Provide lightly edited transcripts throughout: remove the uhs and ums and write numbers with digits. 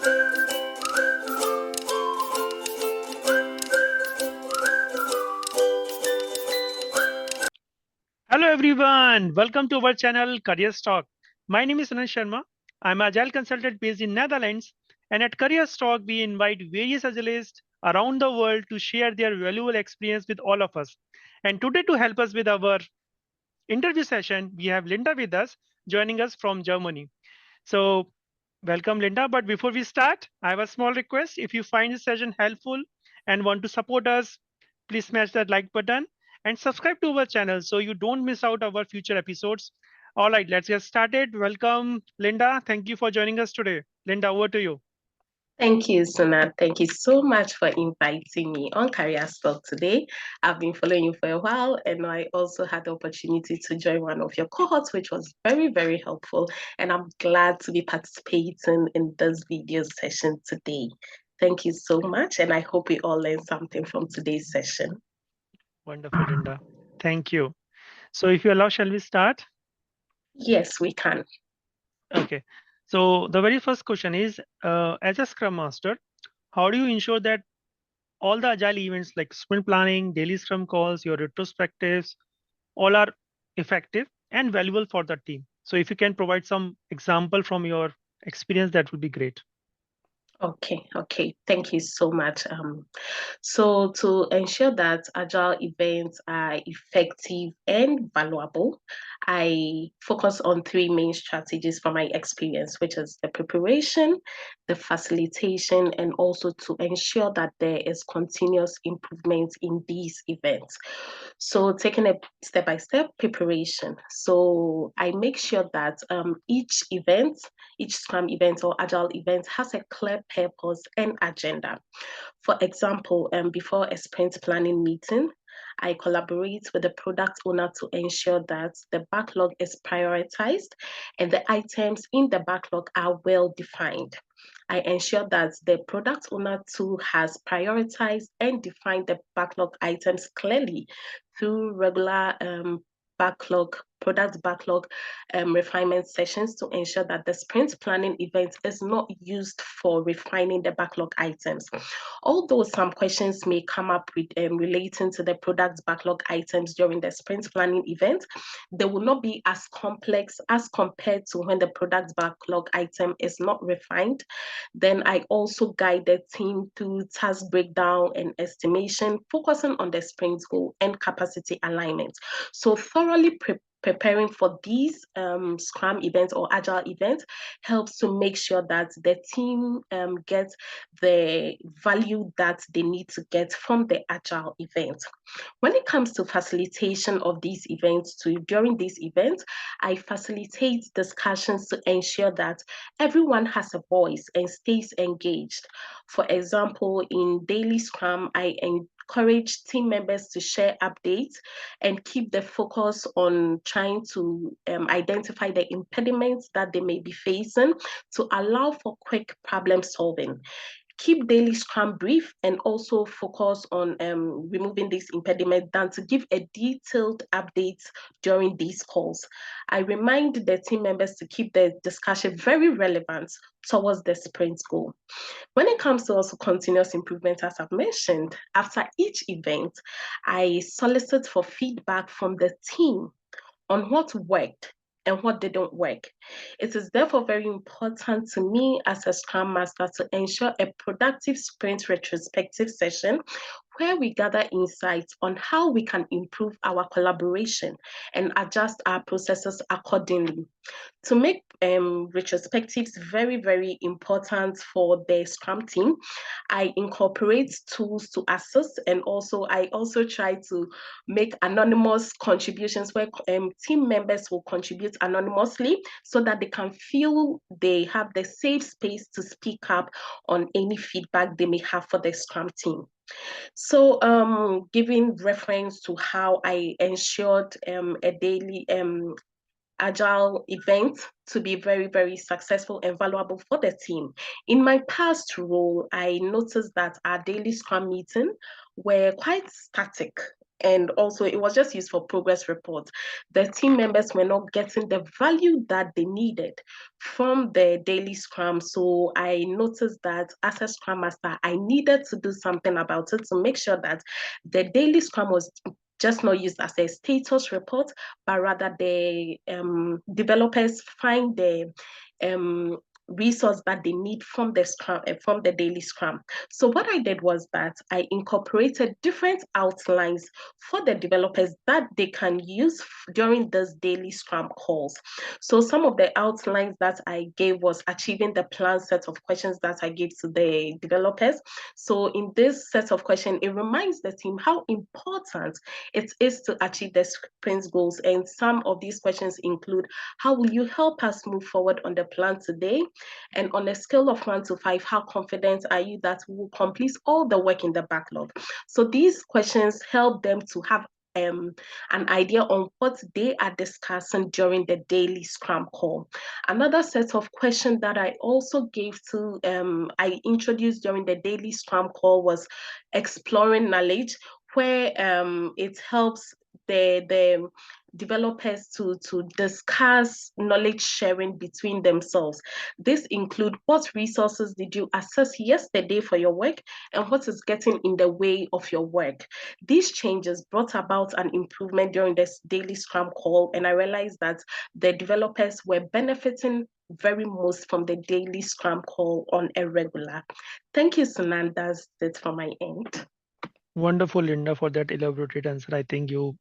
Hello everyone, welcome to our channel CareersTalk. My name is Anand Sharma. I'm an Agile consultant based in Netherlands, and at CareersTalk we invite various Agilists around the world to share their valuable experience with all of us. And today to help us with our interview session, we have Linda with us, joining us from Germany. So welcome Linda, but before we start, I have a small request. If you find this session helpful and want to support us, please smash that like button and subscribe to our channel so you don't miss out our future episodes. All right, let's get started. Welcome, Linda. Thank you for joining us today. Linda, over to you. Thank you, Suna. Thank you so much for inviting me on CareersTalk today. I've been following you for a while, and I also had the opportunity to join one of your cohorts, which was very, very helpful. And I'm glad to be participating in this video session today. Thank you so much, and I hope we all learned something from today's session. Wonderful, Linda. Thank you. So if you allow, shall we start? Yes, we can. Okay. So the very first question is, as a Scrum Master, how do you ensure that all the agile events like sprint planning, daily scrum calls, your retrospectives, all are effective and valuable for the team? So if you can provide some example from your experience, that would be great. Okay. Thank you so much. So to ensure that agile events are effective and valuable, I focus on three main strategies from my experience, which is the preparation, the facilitation, and also to ensure that there is continuous improvement in these events. So taking a step by step preparation. So I make sure that each event, each Scrum event or Agile event has a clear purpose and agenda. For example, before a sprint planning meeting, I collaborate with the product owner to ensure that the backlog is prioritized and the items in the backlog are well defined. I ensure that the product owner too has prioritized and defined the backlog items clearly through regular product backlog refinement sessions to ensure that the sprint planning event is not used for refining the backlog items. Although some questions may come up with relating to the product backlog items during the sprint planning event, they will not be as complex as compared to when the product backlog item is not refined. Then I also guide the team through task breakdown and estimation, focusing on the sprint goal and capacity alignment. So thoroughly preparing for these Scrum events or Agile events helps to make sure that the team gets the value that they need to get from the Agile event. When it comes to facilitation of these events, during these events, I facilitate discussions to ensure that everyone has a voice and stays engaged. For example, in daily Scrum, I encourage team members to share updates and keep the focus on trying to identify the impediments that they may be facing to allow for quick problem solving. Keep daily Scrum brief and also focus on removing these impediments than to give a detailed update during these calls. I remind the team members to keep the discussion very relevant towards the sprint goal. When it comes to also continuous improvement, as I've mentioned, after each event, I solicit for feedback from the team on what worked and what didn't work. It is therefore very important to me as a Scrum Master to ensure a productive sprint retrospective session where we gather insights on how we can improve our collaboration and adjust our processes accordingly. To make retrospectives very, very important for the Scrum team, I incorporate tools to assist, and also I also try to make anonymous contributions where team members will contribute anonymously so that they can feel they have the safe space to speak up on any feedback they may have for the Scrum team. So, giving reference to how I ensured a daily Agile event to be very, very successful and valuable for the team. In my past role, I noticed that our daily Scrum meeting were quite static. and also it was just used for progress reports. The team members were not getting the value that they needed from the daily Scrum. So I noticed that as a Scrum Master, I needed to do something about it to make sure that the daily Scrum was just not used as a status report, but rather the developers find the resource that they need from the Scrum, from the daily Scrum. So what I did was that I incorporated different outlines for the developers that they can use during this daily Scrum calls. So some of the outlines that I gave was achieving the planned set of questions that I gave to the developers. So in this set of questions, it reminds the team how important it is to achieve the sprint goals. And some of these questions include, how will you help us move forward on the plan today? And on a scale of 1 to 5, how confident are you that we will complete all the work in the backlog? So these questions help them to have an idea on what they are discussing during the daily Scrum call. Another set of questions that I also gave to, I introduced during the daily Scrum call was exploring knowledge, where it helps the developers to discuss knowledge sharing between themselves. This include, what resources did you access yesterday for your work, and what is getting in the way of your work. These changes brought about an improvement during this daily Scrum call, and I realized that the developers were benefiting very most from the daily Scrum call on a regular. Thank you, Sunan. That's it from my end. Wonderful, Linda, for that elaborated answer. I think you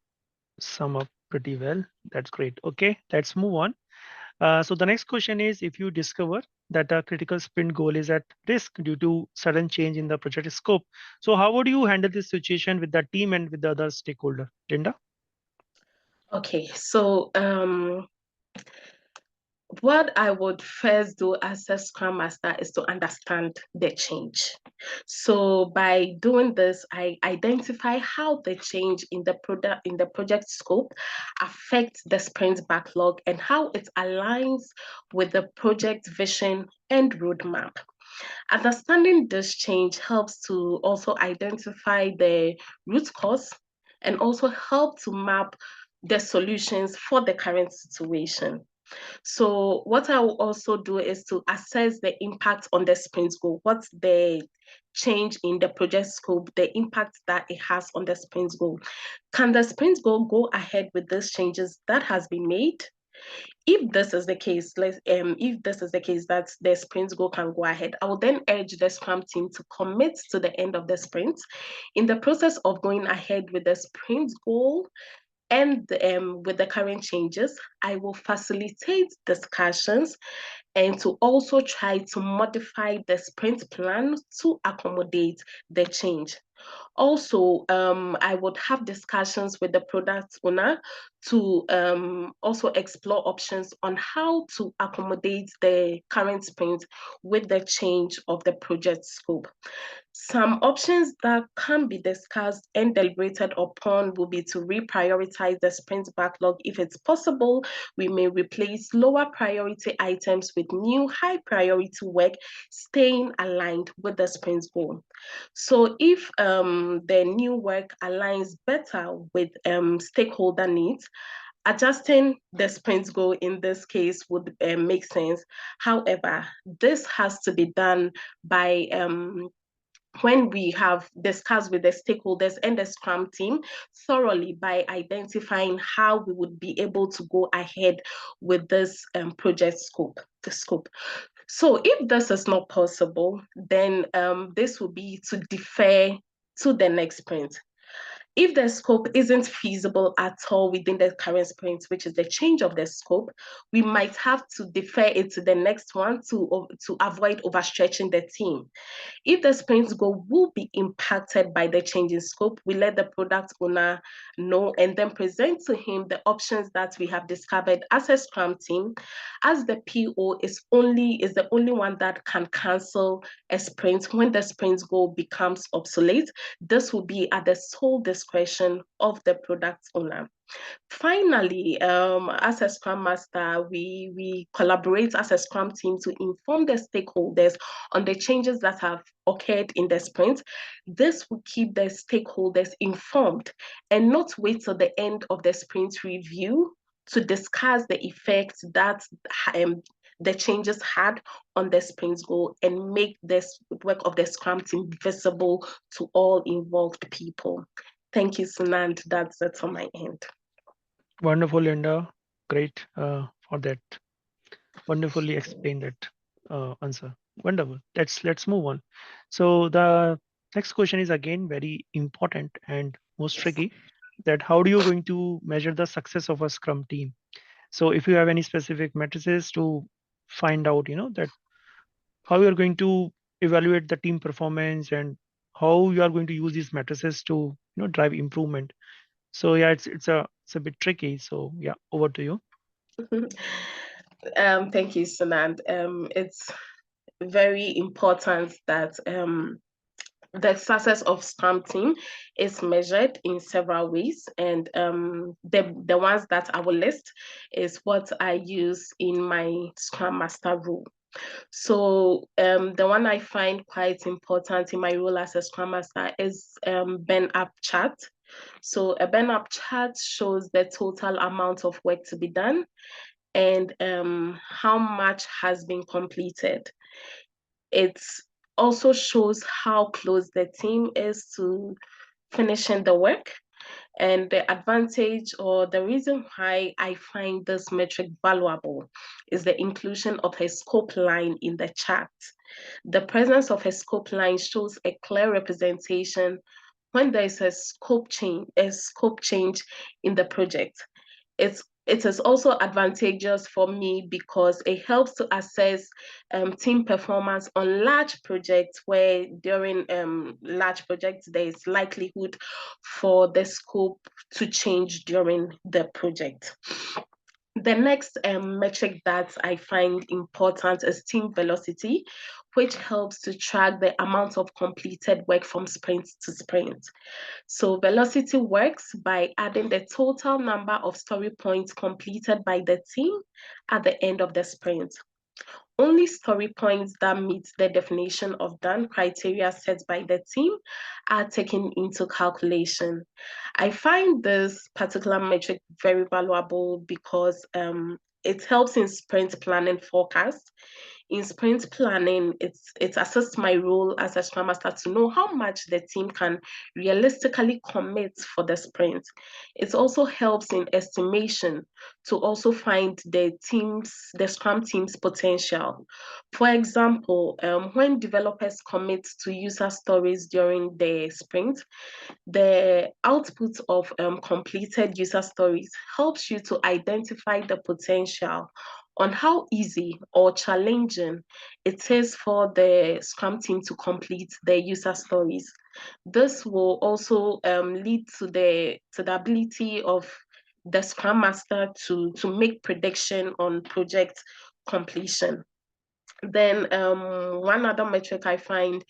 sum up pretty well. That's great. Okay, let's move on. So the next question is, if you discover that a critical sprint goal is at risk due to sudden change in the project scope, so how would you handle this situation with the team and with the other stakeholder? Linda? Okay, so what I would first do as a Scrum Master is to understand the change. So by doing this, I identify how the change in the project scope affects the sprint backlog and how it aligns with the project vision and roadmap. Understanding this change helps to also identify the root cause and also help to map the solutions for the current situation. So what I will also do is to assess the impact on the sprint goal. What's the change in the project scope, the impact that it has on the sprint goal? Can the sprint goal go ahead with these changes that has been made? If this is the case, if this is the case that the sprint goal can go ahead, I will then urge the Scrum team to commit to the end of the sprint. In the process of going ahead with the sprint goal, and with the current changes, I will facilitate discussions and to also try to modify the sprint plan to accommodate the change. Also, I would have discussions with the product owner to also explore options on how to accommodate the current sprint with the change of the project scope. Some options that can be discussed and deliberated upon will be to reprioritize the sprint backlog. If it's possible, we may replace lower priority items with new high priority work, staying aligned with the sprint goal. So if the new work aligns better with stakeholder needs, adjusting the sprint goal in this case would make sense. However, this has to be done by when we have discussed with the stakeholders and the Scrum team thoroughly, by identifying how we would be able to go ahead with this project scope. So if this is not possible, then this will be to defer to the next sprint. If the scope isn't feasible at all within the current sprint, which is the change of the scope, we might have to defer it to the next one to avoid overstretching the team. If the sprint goal will be impacted by the change in scope, we let the product owner know and then present to him the options that we have discovered as a Scrum team, as the PO is the only one that can cancel a sprint when the sprint goal becomes obsolete. This will be at the sole discretion of the product owner. Finally, as a Scrum Master, we collaborate as a Scrum team to inform the stakeholders on the changes that have occurred in the sprint. This will keep the stakeholders informed and not wait till the end of the sprint review to discuss the effects that the changes had on the sprint goal and make this work of the Scrum team visible to all involved people. Thank you, Sunand. That's it on my end. Wonderful, Linda. Great for that. Wonderfully explained that answer. Wonderful. Let's move on. So the next question is again very important and most tricky. That how do you going to measure the success of a Scrum team? So if you have any specific matrices to find out, that how you are going to evaluate the team performance and how you are going to use these matrices to drive improvement. So yeah, it's a bit tricky. So yeah, over to you. Thank you, Sunand. It's very important that the success of Scrum team is measured in several ways, and the ones that I will list is what I use in my Scrum Master role. So the one I find quite important in my role as a Scrum Master is burn up chart. So a burn up chart shows the total amount of work to be done and how much has been completed. It also shows how close the team is to finishing the work. And the advantage or the reason why I find this metric valuable is the inclusion of a scope line in the chart. The presence of a scope line shows a clear representation when there is a scope change in the project. It is also advantageous for me because it helps to assess team performance on large projects where during large projects there is likelihood for the scope to change during the project. The next metric that I find important is team velocity, which helps to track the amount of completed work from sprint to sprint. So velocity works by adding the total number of story points completed by the team at the end of the sprint. Only story points that meet the definition of done criteria set by the team are taken into calculation. I find this particular metric very valuable because it helps in sprint planning forecast. In sprint planning, it assists my role as a Scrum Master to know how much the team can realistically commit for the sprint. It also helps in estimation to also find the Scrum team's potential. For example, when developers commit to user stories during the sprint, the output of completed user stories helps you to identify the potential on how easy or challenging it is for the Scrum team to complete their user stories. This will also lead to the ability of the Scrum Master to make prediction on project completion. Then one other metric I find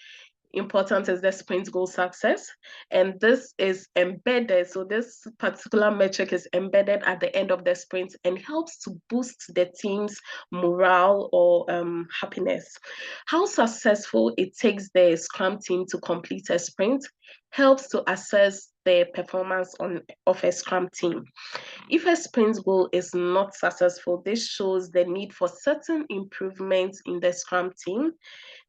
important is the sprint goal success. And this is embedded. So this particular metric is embedded at the end of the sprint and helps to boost the team's morale or happiness. How successful it takes the Scrum team to complete a sprint helps to assess the performance of a Scrum team. If a sprint goal is not successful, this shows the need for certain improvements in the Scrum team.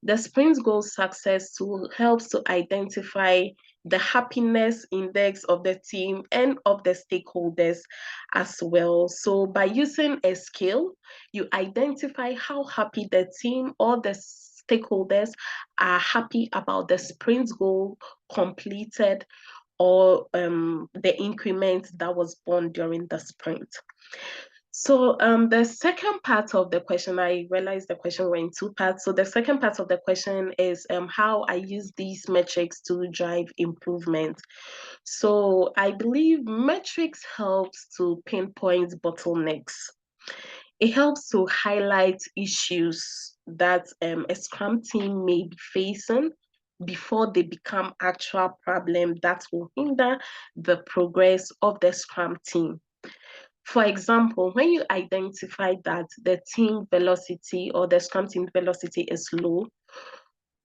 The sprint goal success tool helps to identify the happiness index of the team and of the stakeholders as well. So by using a scale, you identify how happy the team or the stakeholders are happy about the sprint goal completed or the increment that was born during the sprint. So the second part of the question, I realized the question were in two parts. So the second part of the question is how I use these metrics to drive improvement. So I believe metrics helps to pinpoint bottlenecks. It helps to highlight issues that a Scrum team may be facing before they become actual problem that will hinder the progress of the Scrum team. For example, when you identify that the team velocity or the Scrum team velocity is low,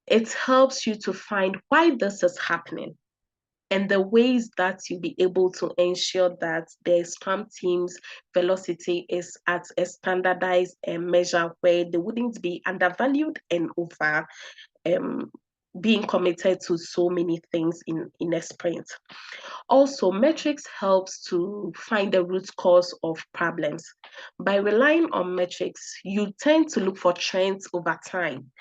it helps you to find why this is happening and the ways that you'll be able to ensure that the Scrum team's velocity is at a standardized measure where they wouldn't be undervalued and over being committed to so many things in a sprint. Also, metrics helps to find the root cause of problems. By relying on metrics, you tend to look for trends over time.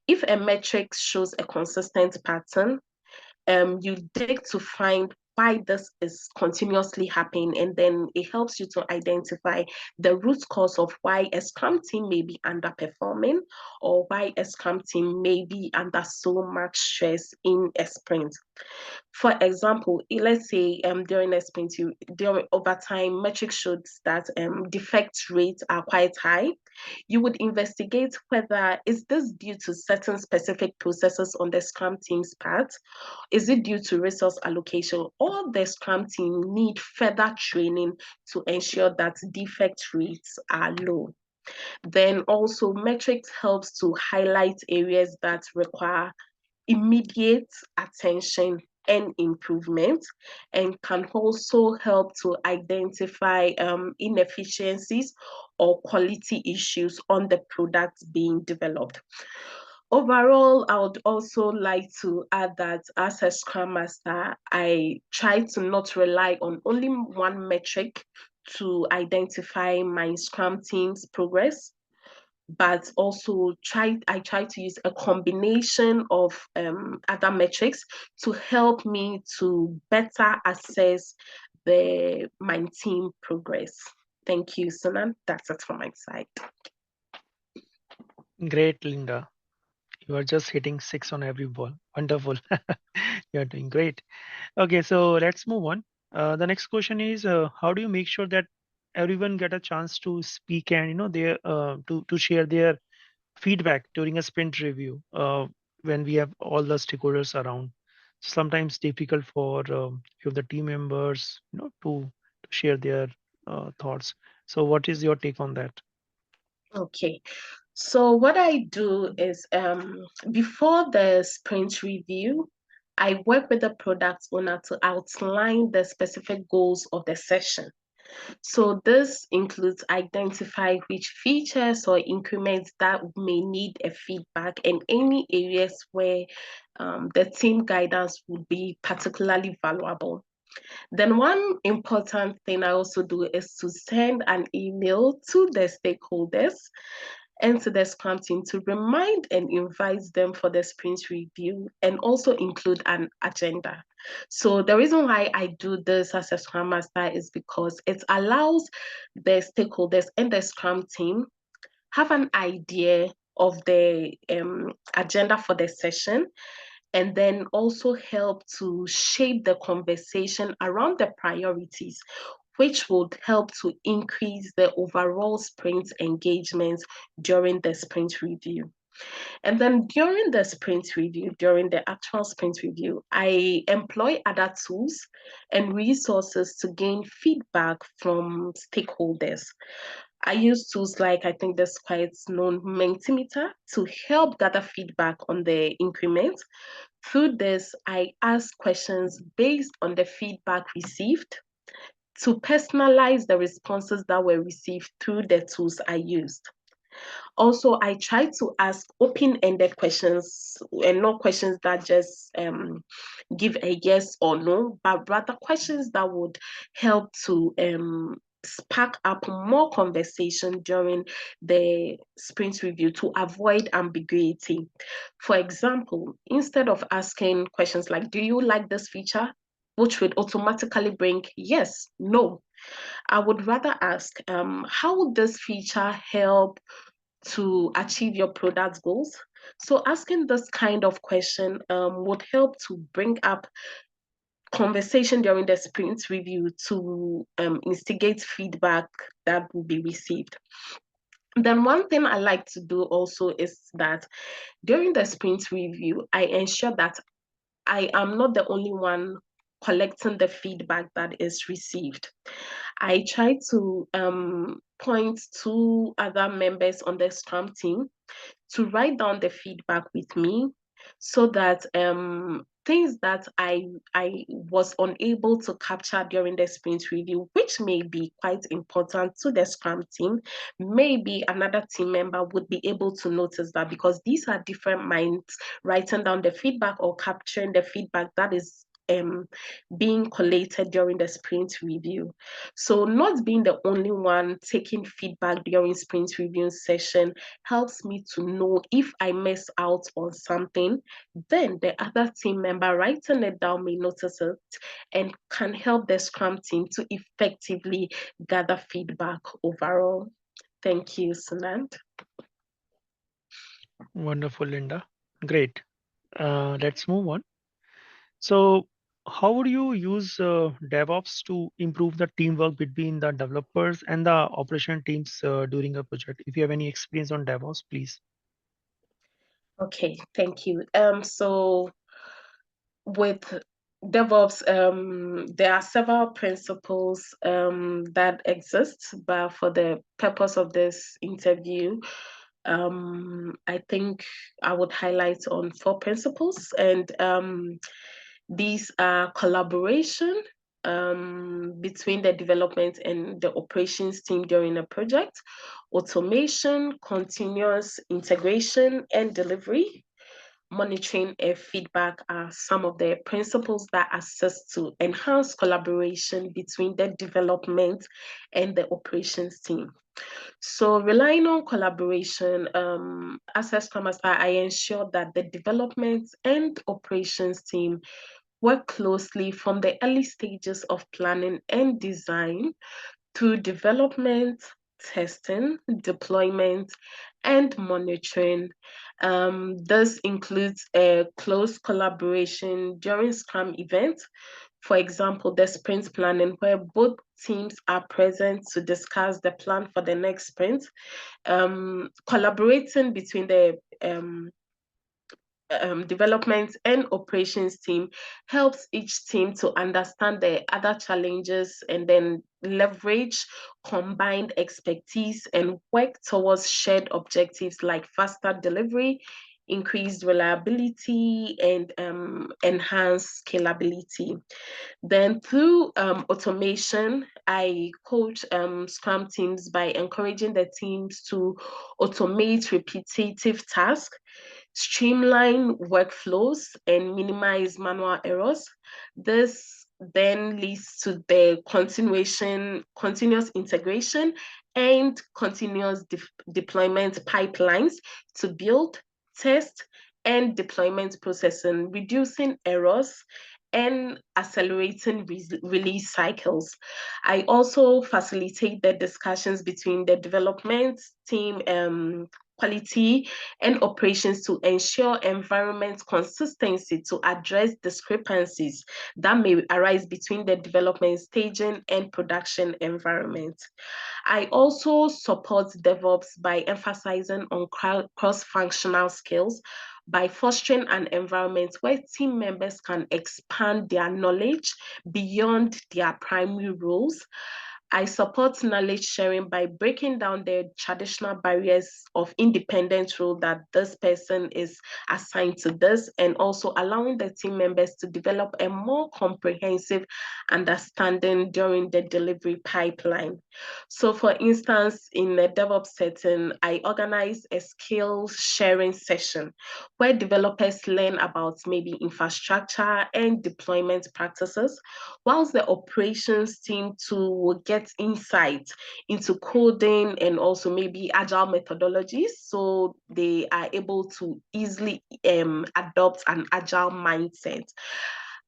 If a metric shows a consistent pattern, you dig to find why this is continuously happening, and then it helps you to identify the root cause of why a Scrum team may be underperforming or why a Scrum team may be under so much stress in a sprint. For example, let's say during a sprint, during over time, metrics showed that defect rates are quite high. You would investigate whether is this due to certain specific processes on the Scrum team's part, is it due to resource allocation, or the Scrum team need further training to ensure that defect rates are low. Then also metrics helps to highlight areas that require immediate attention and improvement, and can also help to identify inefficiencies or quality issues on the products being developed. Overall, I would also like to add that as a Scrum Master, I try to not rely on only one metric to identify my Scrum team's progress, but also I try to use a combination of other metrics to help me to better assess my team progress. Thank you, Sunan. That's it from my side. Great, Linda. You are just hitting six on every ball. Wonderful. You're doing great. Okay, so let's move on. The next question is, how do you make sure that everyone get a chance to speak and their to share their feedback during a sprint review when we have all the stakeholders around? Sometimes difficult for few of the team members, to share their thoughts. So, what is your take on that? Okay. So what I do is before the sprint review, I work with the product owner to outline the specific goals of the session. So this includes identify which features or increments that may need a feedback and any areas where the team guidance would be particularly valuable. Then one important thing I also do is to send an email to the stakeholders and to the Scrum team to remind and invite them for the sprint review and also include an agenda. So the reason why I do this as a Scrum Master is because it allows the stakeholders and the Scrum team have an idea of the agenda for the session, and then also help to shape the conversation around the priorities, which would help to increase the overall sprint engagement during the sprint review. And then during the sprint review, during the actual sprint review, I employ other tools and resources to gain feedback from stakeholders. I use tools like, I think that's quite known, Mentimeter, to help gather feedback on the increment. Through this, I ask questions based on the feedback received to personalize the responses that were received through the tools I used. Also, I try to ask open-ended questions and not questions that just give a yes or no, but rather questions that would help to spark up more conversation during the sprint review to avoid ambiguity. For example, instead of asking questions like, do you like this feature? Which would automatically bring yes, no. I would rather ask, how would this feature help to achieve your product goals? So asking this kind of question would help to bring up conversation during the sprint review to instigate feedback that will be received. Then one thing I like to do also is that during the sprint review, I ensure that I am not the only one collecting the feedback that is received. I try to point to other members on the Scrum team to write down the feedback with me so that things that I was unable to capture during the sprint review, which may be quite important to the Scrum team, maybe another team member would be able to notice that, because these are different minds writing down the feedback or capturing the feedback that is being collated during the sprint review. So not being the only one taking feedback during sprint review session helps me to know if I miss out on something, then the other team member writing it down may notice it and can help the Scrum team to effectively gather feedback overall. Thank you, Sunand. Wonderful, Linda. Great. Let's move on. So, how would you use DevOps to improve the teamwork between the developers and the operation teams during a project? If you have any experience on DevOps, please. Okay, thank you. So with DevOps, there are several principles that exist, but for the purpose of this interview, I think I would highlight on 4 principles, and these are collaboration between the development and the operations team during a project, automation, continuous integration and delivery, monitoring and feedback are some of the principles that assist to enhance collaboration between the development and the operations team. So relying on collaboration, as a Scrum Master, I ensure that the development and operations team work closely from the early stages of planning and design through development, testing, deployment, and monitoring. This includes a close collaboration during Scrum events. For example, the sprint planning, where both teams are present to discuss the plan for the next sprint. Collaborating between the development and operations team helps each team to understand the other challenges and then leverage combined expertise and work towards shared objectives like faster delivery, increased reliability, and enhanced scalability. Then through automation, I coach Scrum teams by encouraging the teams to automate repetitive tasks, streamline workflows, and minimize manual errors. This then leads to the continuous integration and continuous deployment pipelines to build, test, and deployment processing, reducing errors and accelerating release cycles. I also facilitate the discussions between the development team, quality, and operations to ensure environment consistency to address discrepancies that may arise between the development staging and production environment. I also support DevOps by emphasizing on cross-functional skills, by fostering an environment where team members can expand their knowledge beyond their primary roles. I support knowledge sharing by breaking down the traditional barriers of independent role that this person is assigned to this, and also allowing the team members to develop a more comprehensive understanding during the delivery pipeline. So for instance, in a DevOps setting, I organize a skill sharing session where developers learn about maybe infrastructure and deployment practices, whilst the operations team too will get insight into coding and also maybe agile methodologies, so they are able to easily adopt an agile mindset.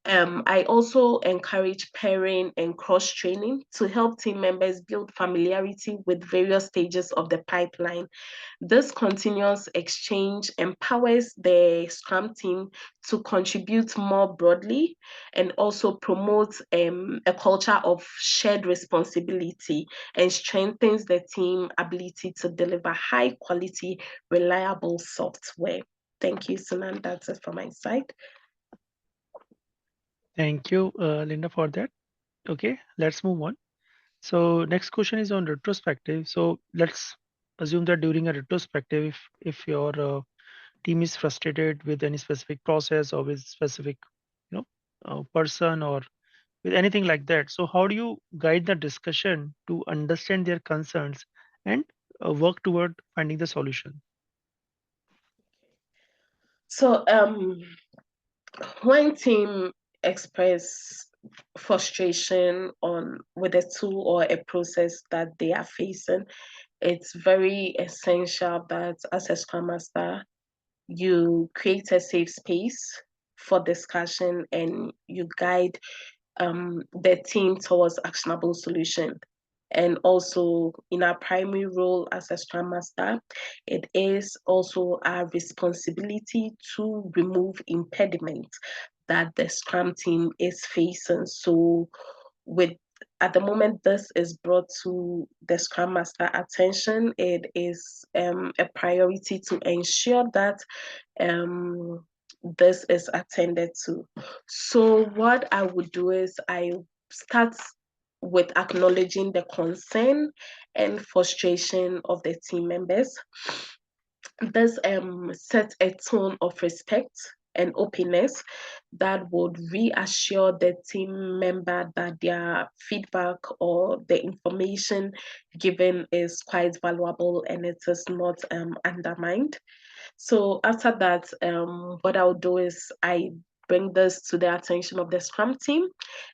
I also encourage pairing and cross training to help team members build familiarity with various stages of the pipeline. This continuous exchange empowers the Scrum team to contribute more broadly and also promotes a culture of shared responsibility and strengthens the team ability to deliver high quality, reliable software. Thank you, Sunan. That's it from my side. Thank you, Linda, for that. Okay, let's move on. So next question is on retrospective. So let's assume that during a retrospective, if your team is frustrated with any specific process or with specific, person or with anything like that. So how do you guide the discussion to understand their concerns and work toward finding the solution? So when team express frustration on with a tool or a process that they are facing, it's very essential that as a Scrum Master, you create a safe space for discussion and you guide the team towards actionable solution. And also in our primary role as a Scrum Master, it is also our responsibility to remove impediments that the Scrum team is facing. So with at the moment this is brought to the Scrum Master attention, it is a priority to ensure that um, this is attended to. So what I would do is I start with acknowledging the concern and frustration of the team members. This sets a tone of respect and openness that would reassure the team member that their feedback or the information given is quite valuable and it is not undermined. So after that, what I'll do is I bring this to the attention of the Scrum team,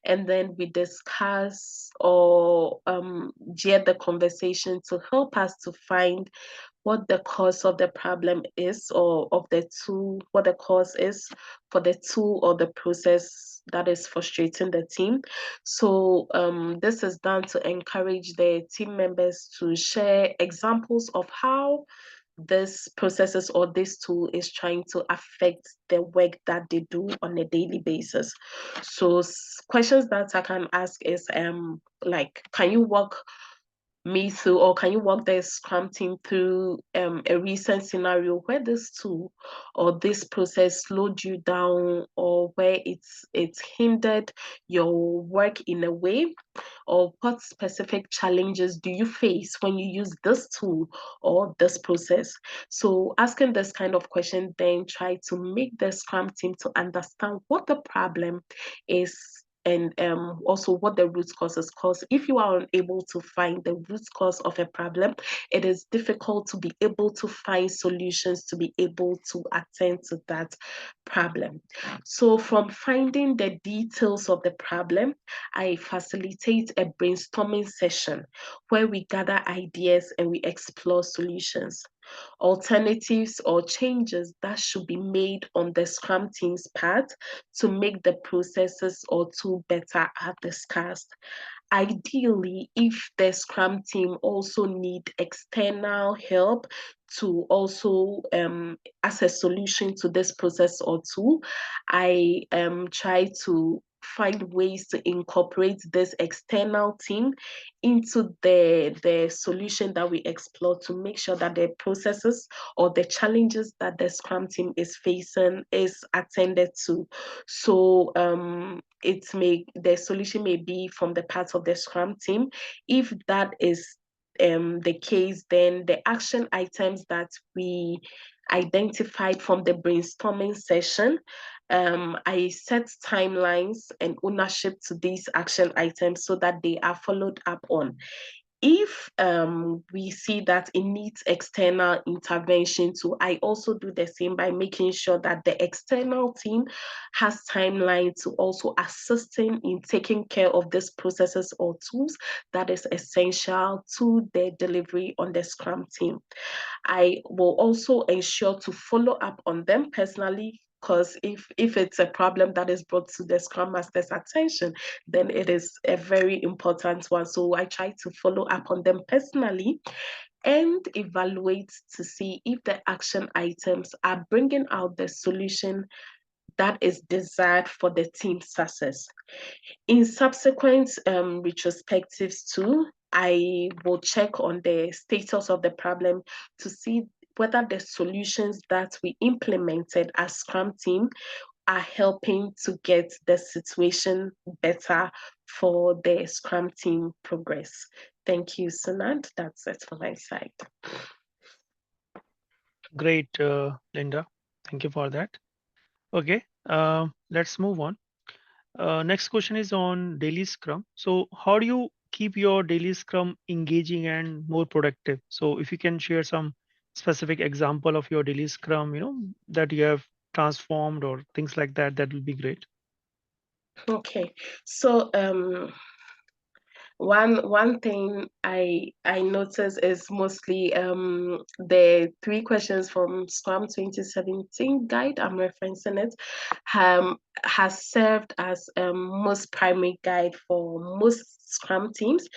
and then we discuss or gear the conversation to help us to find what the cause of the problem is, or of the tool, what the cause is for the tool or the process that is frustrating the team. So this is done to encourage the team members to share examples of how this processes or this tool is trying to affect the work that they do on a daily basis. So questions that I can ask is like, can you walk me through, or can you walk the Scrum team through a recent scenario where this tool or this process slowed you down, or where it's hindered your work in a way? Or what specific challenges do you face when you use this tool or this process? So asking this kind of question then try to make the Scrum team to understand what the problem is, and also what the root cause is. Because if you are unable to find the root cause of a problem, it is difficult to be able to find solutions to be able to attend to that problem. So from finding the details of the problem, I facilitate a brainstorming session where we gather ideas and we explore solutions, alternatives, or changes that should be made on the Scrum team's part to make the processes or tool better are discussed. Ideally, if the Scrum team also need external help to also as a solution to this process or tool, I try to find ways to incorporate this external team into the solution that we explore to make sure that the processes or the challenges that the Scrum team is facing is attended to. So the solution may be from the part of the Scrum team. If that is the case, then the action items that we identified from the brainstorming session, I set timelines and ownership to these action items so that they are followed up on. If we see that it needs external intervention too, I also do the same by making sure that the external team has timeline to also assisting in taking care of these processes or tools that is essential to the delivery on the Scrum team. I will also ensure to follow up on them personally because if it's a problem that is brought to the Scrum Master's attention, then it is a very important one. So I try to follow up on them personally and evaluate to see if the action items are bringing out the solution that is desired for the team's success. In subsequent retrospectives too, I will check on the status of the problem to see whether the solutions that we implemented as Scrum team are helping to get the situation better for the Scrum team progress. Thank you, Sunand. That's it for my side. Great, Linda. Thank you for that. Okay, let's move on. Next question is on daily Scrum. So, how do you keep your daily Scrum engaging and more productive? So, if you can share some specific example of your daily Scrum, that you have transformed or things like that, that will be great. Okay, so one thing I notice is mostly the 3 questions from Scrum 2017 guide, I'm referencing it, has served as most primary guide for most Scrum teams,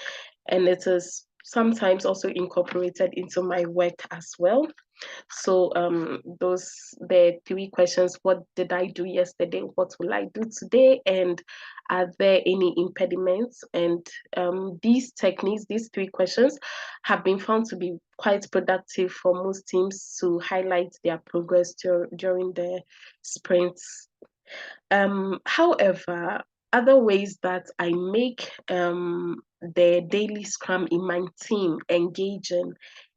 and it is sometimes also incorporated into my work as well. So those the 3 questions: what did I do yesterday? What will I do today? And are there any impediments? And these techniques, these 3 questions, have been found to be quite productive for most teams to highlight their progress during the sprints. However, other ways that I make the daily Scrum in my team engaging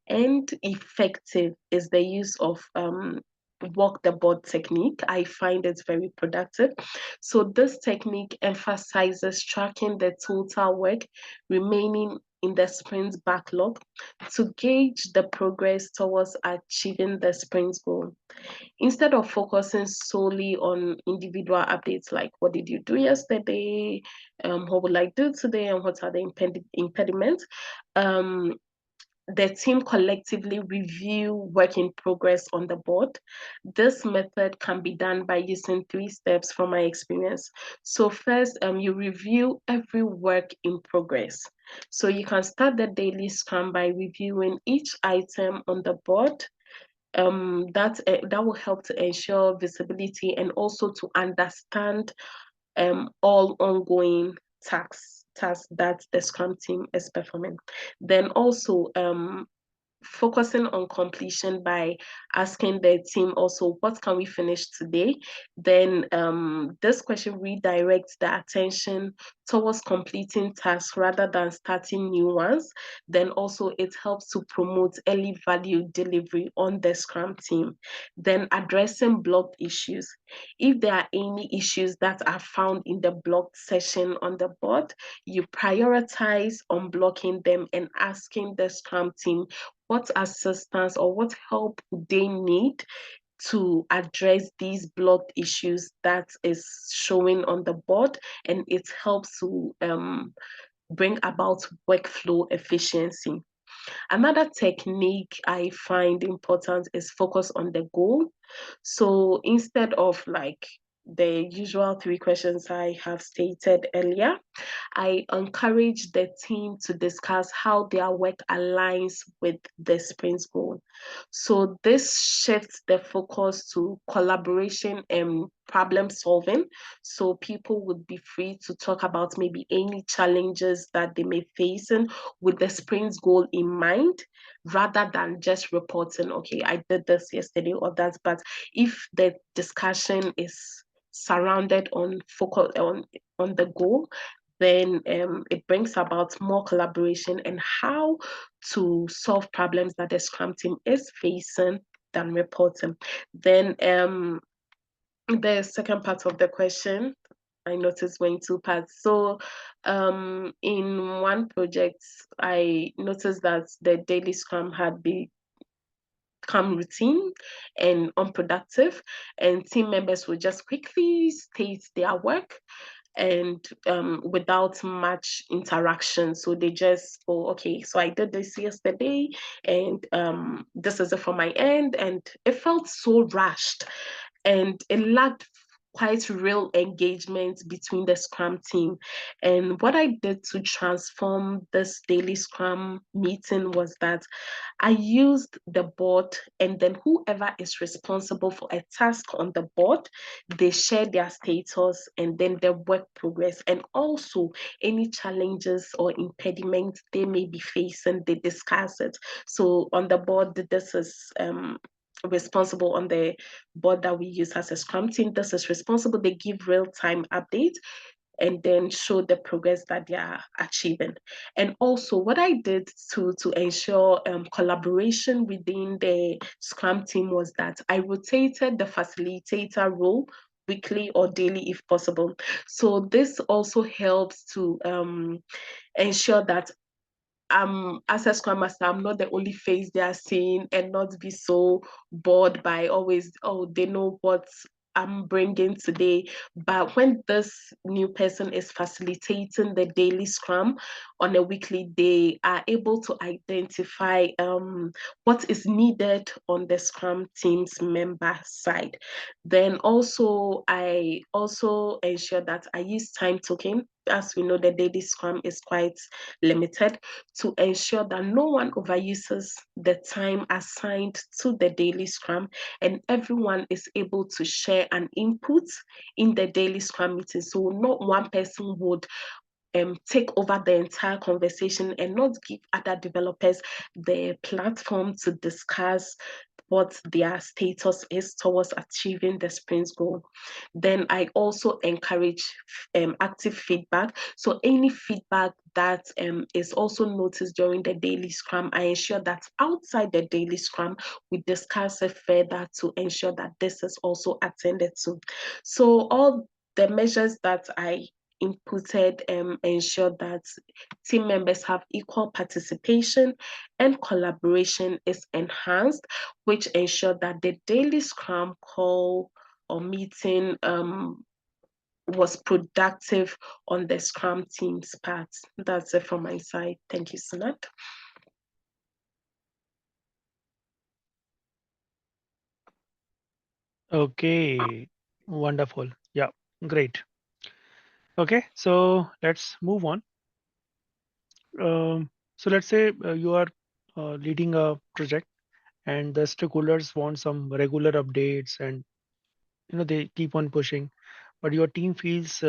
and effective is the use of walk the board technique. I find it very productive. So this technique emphasizes tracking the total work remaining in the sprint backlog to gauge the progress towards achieving the sprint goal. Instead of focusing solely on individual updates like what did you do yesterday, what will I do today, and what are the impediments, the team collectively review work in progress on the board. This method can be done by using 3 steps from my experience. So first, you review every work in progress. So you can start the daily Scrum by reviewing each item on the board. That will help to ensure visibility and also to understand all ongoing tasks that the Scrum team is performing. Then also focusing on completion by asking the team also what can we finish today. Then this question redirects the attention towards completing tasks rather than starting new ones. Then also it helps to promote early value delivery on the Scrum team. Then addressing blocked issues. If there are any issues that are found in the blocked session on the board, you prioritize on blocking them and asking the Scrum team what assistance or what help they need to address these blocked issues that is showing on the board, and it helps to bring about workflow efficiency. Another technique I find important is focus on the goal. So instead of like the usual 3 questions I have stated earlier, I encourage the team to discuss how their work aligns with the sprint goal. So this shifts the focus to collaboration and problem solving. So people would be free to talk about maybe any challenges that they may face with the sprint goal in mind, rather than just reporting, okay, I did this yesterday or that. But if the discussion is surrounded on focus on the goal, then it brings about more collaboration and how to solve problems that the Scrum team is facing than reporting. Then the second part of the question, I noticed were in 2 parts. So in one project, I noticed that the daily Scrum had become routine and unproductive, and team members would just quickly state their work and without much interaction. So they just, oh, okay, so I did this yesterday, and this is it for my end, and it felt so rushed. and it lacked quite real engagement between the Scrum team. And what I did to transform this daily Scrum meeting was that I used the board, and then whoever is responsible for a task on the board, they share their status and then their work progress, and also any challenges or impediments they may be facing, they discuss it. So on the board, this is responsible on the board that we use as a Scrum team. This is responsible. They give real-time updates and then show the progress that they are achieving. And also, what I did to ensure collaboration within the Scrum team was that I rotated the facilitator role weekly or daily if possible. So this also helps to ensure that as a Scrum Master, I'm not the only face they are seeing, and not be so bored by always, oh, they know what I'm bringing today. But when this new person is facilitating the daily Scrum on a weekly, they are able to identify what is needed on the Scrum team's member side. Then also, I also ensure that I use time token. As we know, the daily Scrum is quite limited, to ensure that no one overuses the time assigned to the daily Scrum, and everyone is able to share an input in the daily Scrum meeting. So not one person would take over the entire conversation and not give other developers the platform to discuss what their status is towards achieving the sprint goal. Then I also encourage active feedback. So any feedback that is also noticed during the daily Scrum, I ensure that outside the daily Scrum, we discuss it further to ensure that this is also attended to. So all the measures that I inputted ensure that team members have equal participation and collaboration is enhanced, which ensure that the daily Scrum call or meeting was productive on the Scrum team's part. That's it from my side. Thank you, Sunat. Okay, wonderful. Yeah, great. Okay, so let's move on. So let's say you are leading a project and the stakeholders want some regular updates, and they keep on pushing, but your team feels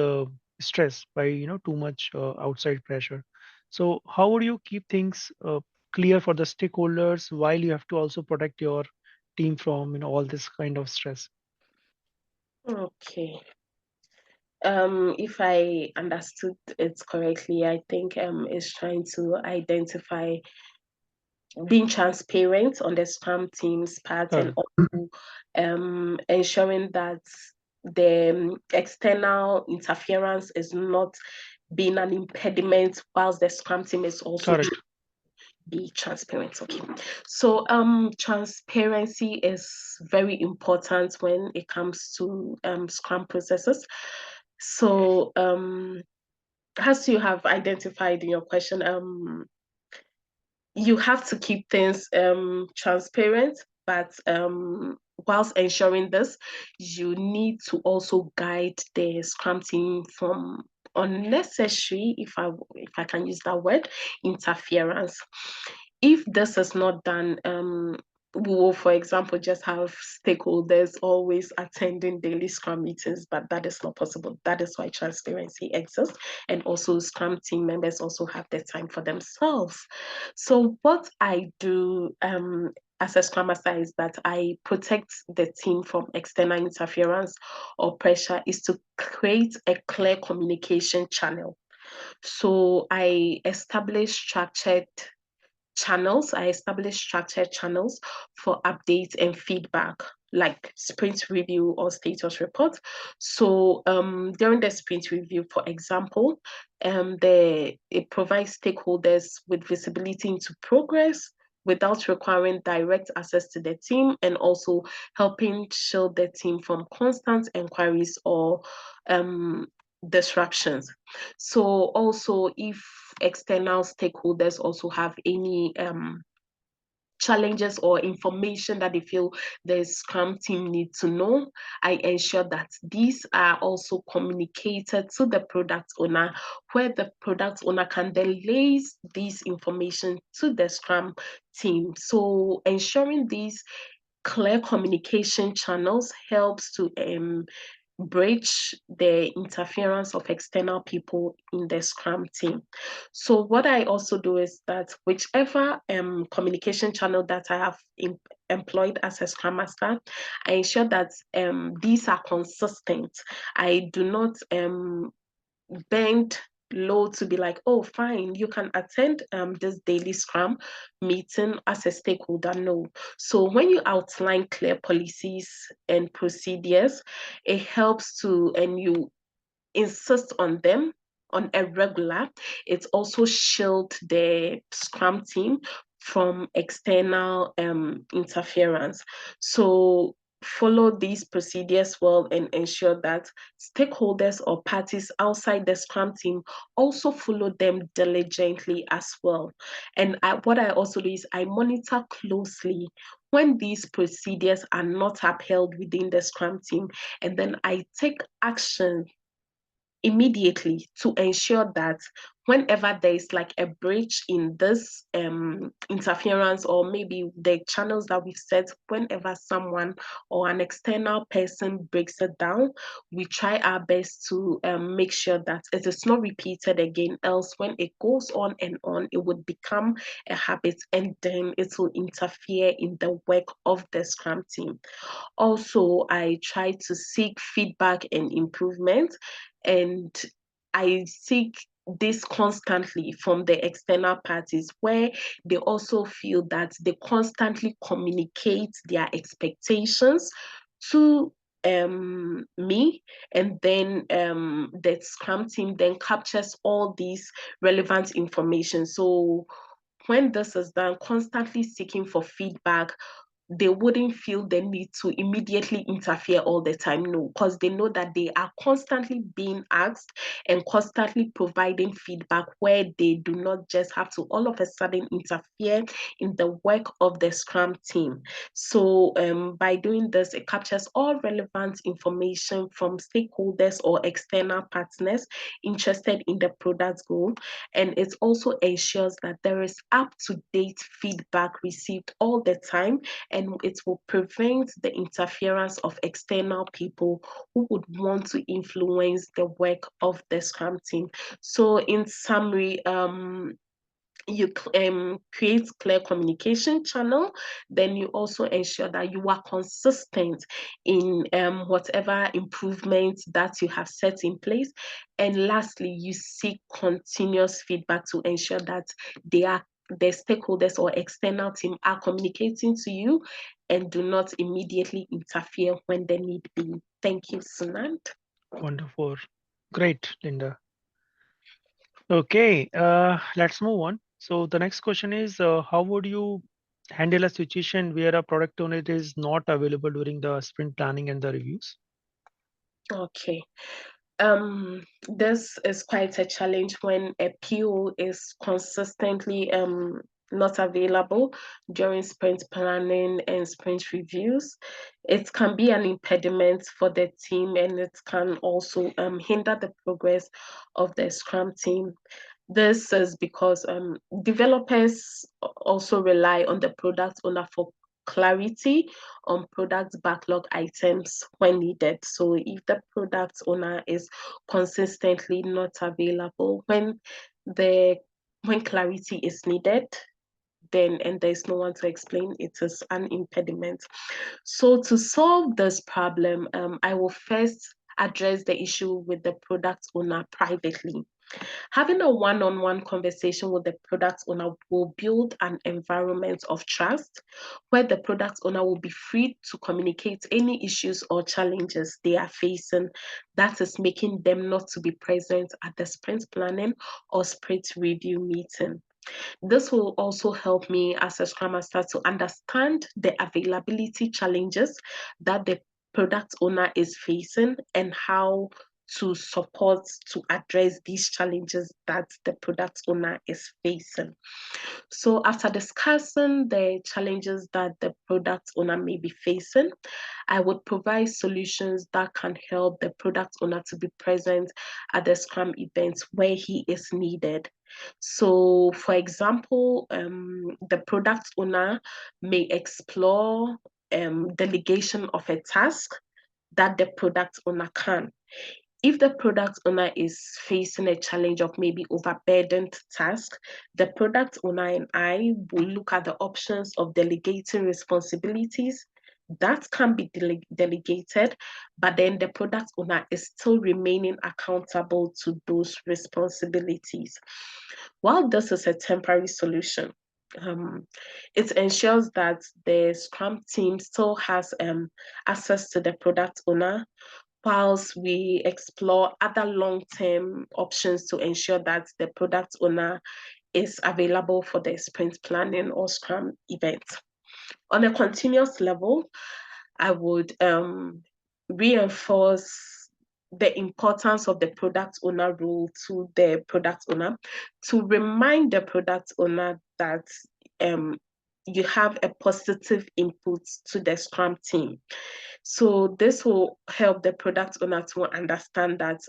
stressed by too much outside pressure. So how would you keep things clear for the stakeholders while you have to also protect your team from all this kind of stress? Okay. If I understood it correctly, I think it's trying to identify being transparent on the Scrum team's part, and Correct. also ensuring that the external interference is not being an impediment whilst the Scrum team is also Correct. be transparent. Okay. So transparency is very important when it comes to Scrum processes. So as you have identified in your question, you have to keep things transparent, but whilst ensuring this, you need to also guide the Scrum team from unnecessary, if I can use that word, interference. If this is not done, we will, for example, just have stakeholders always attending daily Scrum meetings, but that is not possible. That is why transparency exists. And also, Scrum team members also have the time for themselves. So, what I do as a Scrum Master is that I protect the team from external interference or pressure, is to create a clear communication channel. So, I establish structured channels for updates and feedback, like sprint review or status report. So during the sprint review, for example, it provides stakeholders with visibility into progress without requiring direct access to the team, and also helping shield the team from constant inquiries or um, disruptions. So also, if external stakeholders also have any challenges or information that they feel the Scrum team need to know, I ensure that these are also communicated to the product owner, where the product owner can then release this information to the Scrum team. So ensuring these clear communication channels helps to bridge the interference of external people in the Scrum team. So what I also do is that whichever communication channel that I have employed as a Scrum Master, I ensure that these are consistent. I do not bend low to be like, oh, fine, you can attend this daily Scrum meeting as a stakeholder. No. So when you outline clear policies and procedures, it helps to, and you insist on them on a regular, it also shield the Scrum team from external interference. So follow these procedures well and ensure that stakeholders or parties outside the Scrum team also follow them diligently as well. And what I also do is I monitor closely when these procedures are not upheld within the Scrum team, and then I take action immediately to ensure that whenever there is like a breach in this interference, or maybe the channels that we've set, whenever someone or an external person breaks it down, we try our best to make sure that it is not repeated again. Else, when it goes on and on, it would become a habit, and then it will interfere in the work of the Scrum team. Also, I try to seek feedback and improvement, and I seek this constantly from the external parties, where they also feel that they constantly communicate their expectations to me, and then the Scrum team then captures all these relevant information. So when this is done, constantly seeking for feedback, they wouldn't feel the need to immediately interfere all the time. No, because they know that they are constantly being asked and constantly providing feedback, where they do not just have to all of a sudden interfere in the work of the Scrum team. So by doing this, it captures all relevant information from stakeholders or external partners interested in the product goal, and it also ensures that there is up-to-date feedback received all the time, and it will prevent the interference of external people who would want to influence the work of the Scrum team. So in summary, you create clear communication channel, then you also ensure that you are consistent in whatever improvements that you have set in place, and lastly, you seek continuous feedback to ensure that the stakeholders or external team are communicating to you and do not immediately interfere when they need be. Thank you, Sunand. Wonderful. Great, Linda. Okay, let's move on. So the next question is, how would you handle a situation where a product owner is not available during the sprint planning and the reviews? Okay. This is quite a challenge when a PO is consistently not available during sprint planning and sprint reviews. It can be an impediment for the team, and it can also hinder the progress of the Scrum team. This is because developers also rely on the product owner for clarity on product backlog items when needed. So if the product owner is consistently not available the when clarity is needed, then and there's no one to explain, it is an impediment. So to solve this problem, I will first address the issue with the product owner privately. Having a one-on-one conversation with the product owner will build an environment of trust, where the product owner will be free to communicate any issues or challenges they are facing that is making them not to be present at the sprint planning or sprint review meeting. This will also help me as a Scrum Master to understand the availability challenges that the product owner is facing, and how to support to address these challenges that the product owner is facing. So after discussing the challenges that the product owner may be facing, I would provide solutions that can help the product owner to be present at the Scrum events where he is needed. So, for example, the product owner may explore delegation of a task that the product owner can. If the product owner is facing a challenge of maybe overburdened task, the product owner and I will look at the options of delegating responsibilities that can be delegated, but then the product owner is still remaining accountable to those responsibilities. While this is a temporary solution, it ensures that the Scrum team still has access to the product owner, whilst we explore other long-term options to ensure that the product owner is available for the sprint planning or Scrum event. On a continuous level, I would reinforce the importance of the product owner role to the product owner to remind the product owner that you have a positive input to the Scrum team. So this will help the product owner to understand that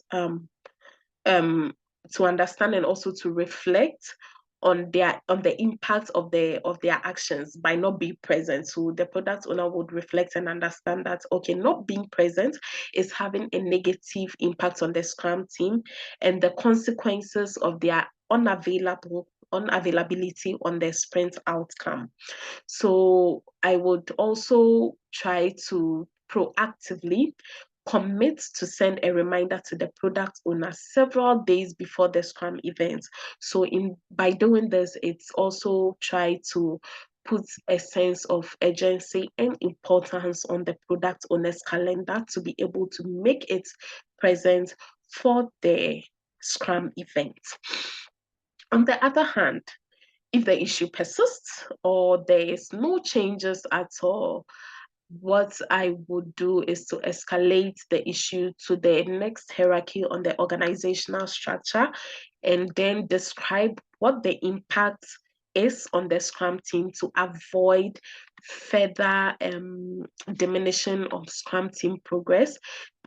to understand and also to reflect on the impact of their actions by not being present. So the product owner would reflect and understand that, okay, not being present is having a negative impact on the Scrum team, and the consequences of their unavailability on the sprint outcome. So I would also try to proactively commit to send a reminder to the product owner several days before the Scrum event. So by doing this, it's also try to put a sense of urgency and importance on the product owner's calendar to be able to make it present for the Scrum event. On the other hand, if the issue persists or there is no changes at all, what I would do is to escalate the issue to the next hierarchy on the organizational structure and then describe what the impact is on the Scrum team to avoid further diminishing of Scrum team progress,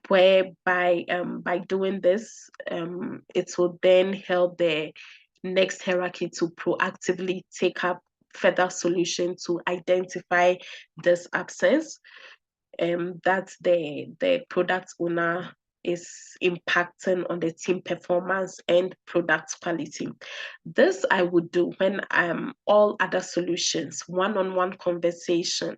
whereby by doing this, it will then help the next hierarchy to proactively take up further solution to identify this absence that the product owner is impacting on the team performance and product quality. This I would do when all other solutions, one-on-one conversation,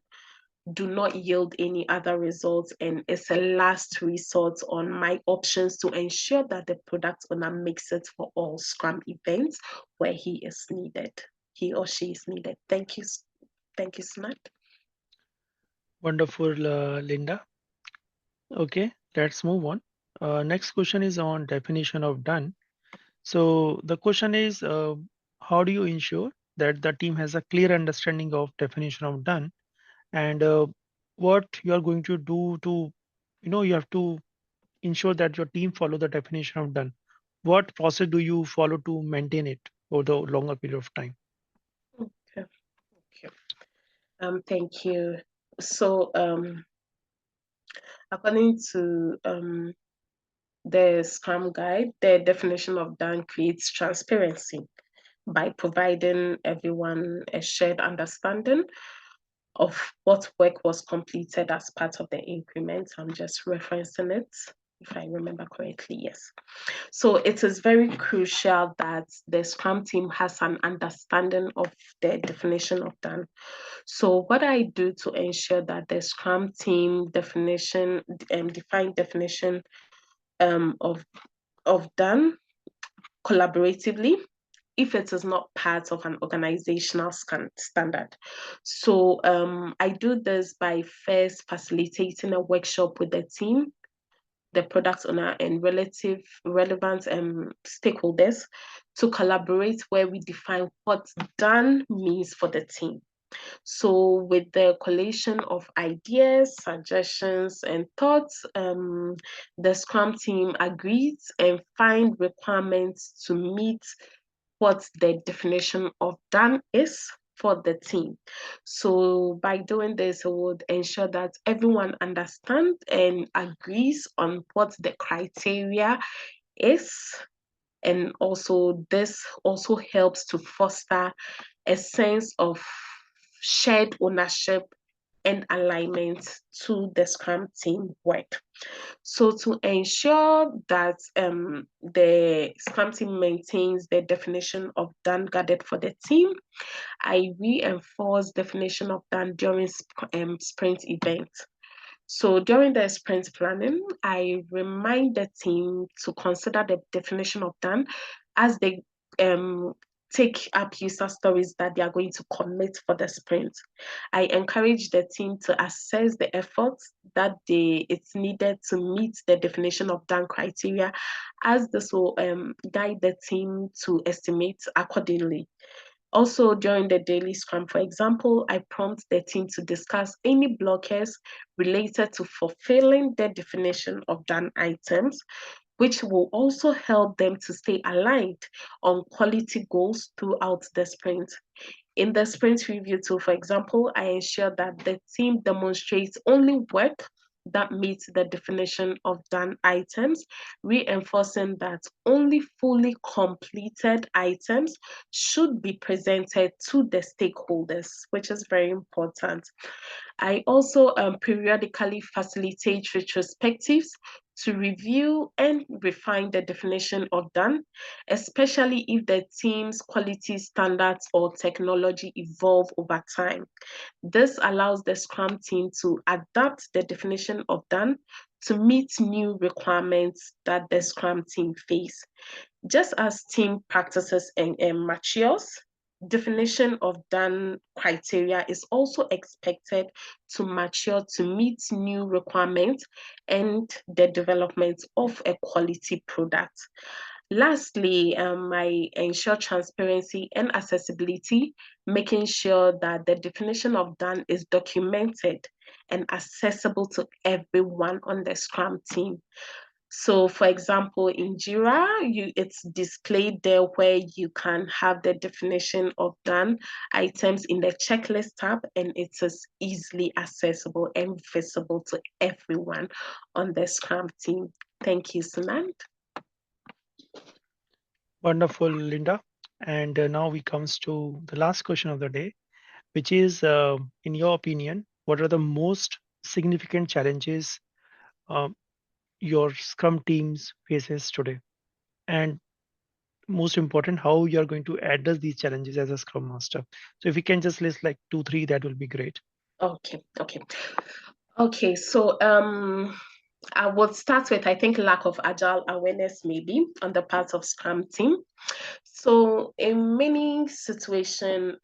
do not yield any other results, and it's a last resort on my options to ensure that the product owner makes it for all Scrum events where he or she is needed. Thank you. Thank you, Snat. Wonderful, Linda. Okay, let's move on. Next question is on definition of done. So the question is, how do you ensure that the team has a clear understanding of definition of done, and what you are going to do to, you have to ensure that your team follow the definition of done. What process do you follow to maintain it over the longer period of time? Okay. Thank you. So, according to the Scrum Guide, the definition of done creates transparency by providing everyone a shared understanding of what work was completed as part of the increment. I'm just referencing it, if I remember correctly, yes. So it is very crucial that the Scrum team has an understanding of the definition of done. So what I do to ensure that the Scrum team define definition of done collaboratively if it is not part of an organizational standard. So I do this by first facilitating a workshop with the team, the product owner, and relevant stakeholders to collaborate, where we define what done means for the team. So with the collation of ideas, suggestions, and thoughts, the Scrum team agrees and find requirements to meet what the definition of done is for the team. So by doing this, it would ensure that everyone understands and agrees on what the criteria is. And also this also helps to foster a sense of shared ownership and alignment to the Scrum team work. So to ensure that the Scrum team maintains the definition of done gathered for the team, I reinforce definition of done during sprint events. So during the sprint planning, I remind the team to consider the definition of done as they take up user stories that they are going to commit for the sprint. I encourage the team to assess the efforts that it's needed to meet the definition of done criteria, as this will guide the team to estimate accordingly. Also, during the daily Scrum, for example, I prompt the team to discuss any blockers related to fulfilling the definition of done items, which will also help them to stay aligned on quality goals throughout the sprint. In the sprint review tool, for example, I ensure that the team demonstrates only work that meets the definition of done items, reinforcing that only fully completed items should be presented to the stakeholders, which is very important. I also periodically facilitate retrospectives to review and refine the definition of done, especially if the team's quality standards or technology evolve over time. This allows the Scrum team to adapt the definition of done to meet new requirements that the Scrum team face. Just as team practices and matures, definition of done criteria is also expected to mature to meet new requirements and the development of a quality product. Lastly, I ensure transparency and accessibility, making sure that the definition of done is documented and accessible to everyone on the Scrum team. So, for example, in Jira, it's displayed there where you can have the definition of done items in the checklist tab, and it is easily accessible and visible to everyone on the Scrum team. Thank you, Sunand. Wonderful, Linda. And now we comes to the last question of the day, which is, in your opinion, what are the most significant challenges um, your Scrum teams faces today? And most important, how you are going to address these challenges as a Scrum Master. So if you can just list like 2, 3, that will be great. Okay. So I would start with, I think, lack of agile awareness, maybe on the part of Scrum team. So in many situations,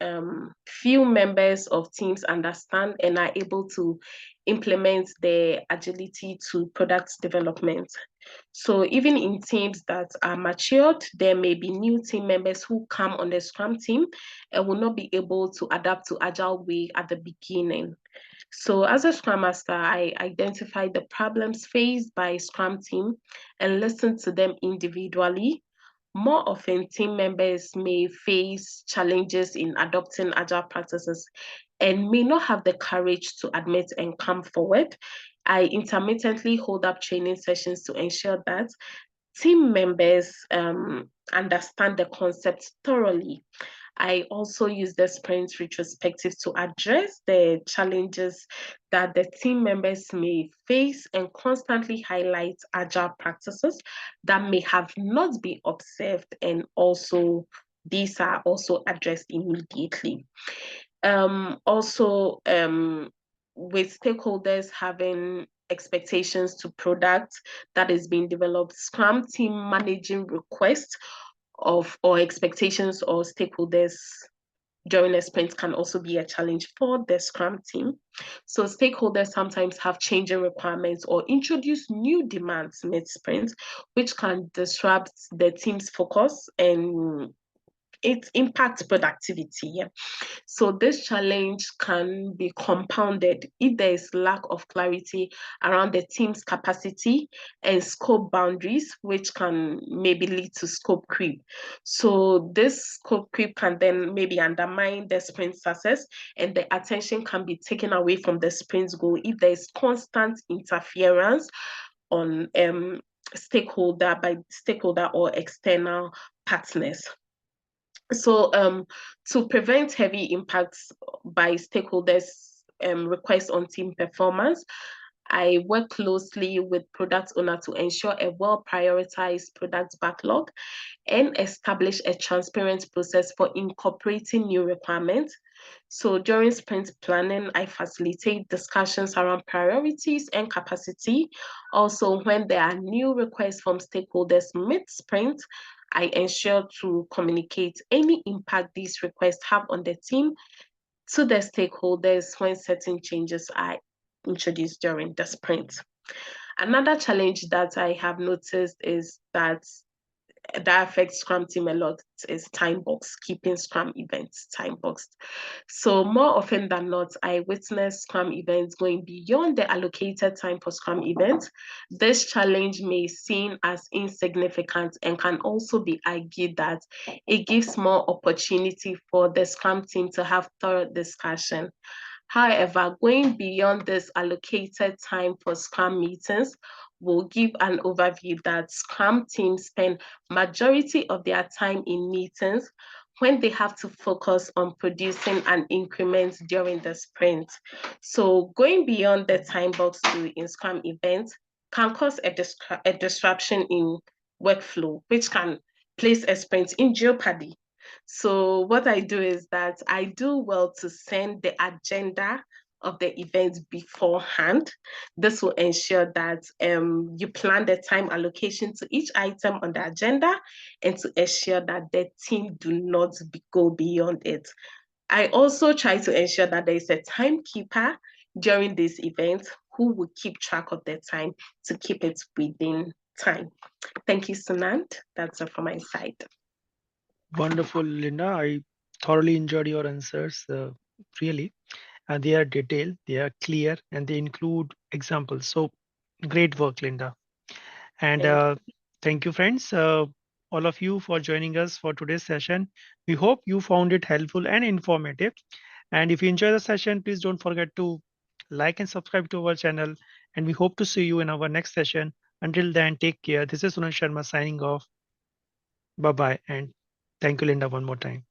few members of teams understand and are able to implement the agility to product development. So even in teams that are matured, there may be new team members who come on the Scrum team and will not be able to adapt to agile way at the beginning. So as a Scrum Master, I identify the problems faced by Scrum team and listen to them individually. More often, team members may face challenges in adopting agile practices and may not have the courage to admit and come forward. I intermittently hold up training sessions to ensure that team members understand the concept thoroughly. I also use the sprint retrospective to address the challenges that the team members may face and constantly highlight agile practices that may have not been observed, and also these are also addressed immediately. Also, with stakeholders having expectations to product that is being developed, Scrum team managing requests of or expectations or stakeholders during a sprint can also be a challenge for the Scrum team. So stakeholders sometimes have changing requirements or introduce new demands mid-sprint, which can disrupt the team's focus and it impacts productivity. Yeah. So this challenge can be compounded if there is lack of clarity around the team's capacity and scope boundaries, which can maybe lead to scope creep. So this scope creep can then maybe undermine the sprint success, and the attention can be taken away from the sprint goal if there is constant interference on stakeholder or external partners. So to prevent heavy impacts by stakeholders' requests on team performance, I work closely with product owner to ensure a well-prioritized product backlog and establish a transparent process for incorporating new requirements. So during sprint planning, I facilitate discussions around priorities and capacity. Also, when there are new requests from stakeholders mid-sprint, I ensure to communicate any impact these requests have on the team to the stakeholders when certain changes are introduced during the sprint. Another challenge that I have noticed is that affects Scrum team a lot is time box, keeping Scrum events time boxed. So more often than not, I witness Scrum events going beyond the allocated time for Scrum events. This challenge may seem as insignificant and can also be argued that it gives more opportunity for the Scrum team to have thorough discussion. However, going beyond this allocated time for Scrum meetings will give an overview that Scrum teams spend majority of their time in meetings when they have to focus on producing an increment during the sprint. So going beyond the time box in Scrum events can cause a disruption in workflow, which can place a sprint in jeopardy. So what I do is that I do well to send the agenda of the event beforehand. This will ensure that you plan the time allocation to each item on the agenda and to ensure that the team do not go beyond it. I also try to ensure that there is a timekeeper during this event who will keep track of the time to keep it within time. Thank you, Sunant. That's all from my side. Wonderful, Linda. I thoroughly enjoyed your answers, really. And they are detailed, they are clear, and they include examples. So great work, Linda. And Thank thank you, friends, all of you for joining us for today's session. We hope you found it helpful and informative. And if you enjoy the session, please don't forget to like and subscribe to our channel. And we hope to see you in our next session. Until then, take care. This is Sunil Sharma signing off. Bye bye. And thank you, Linda, one more time.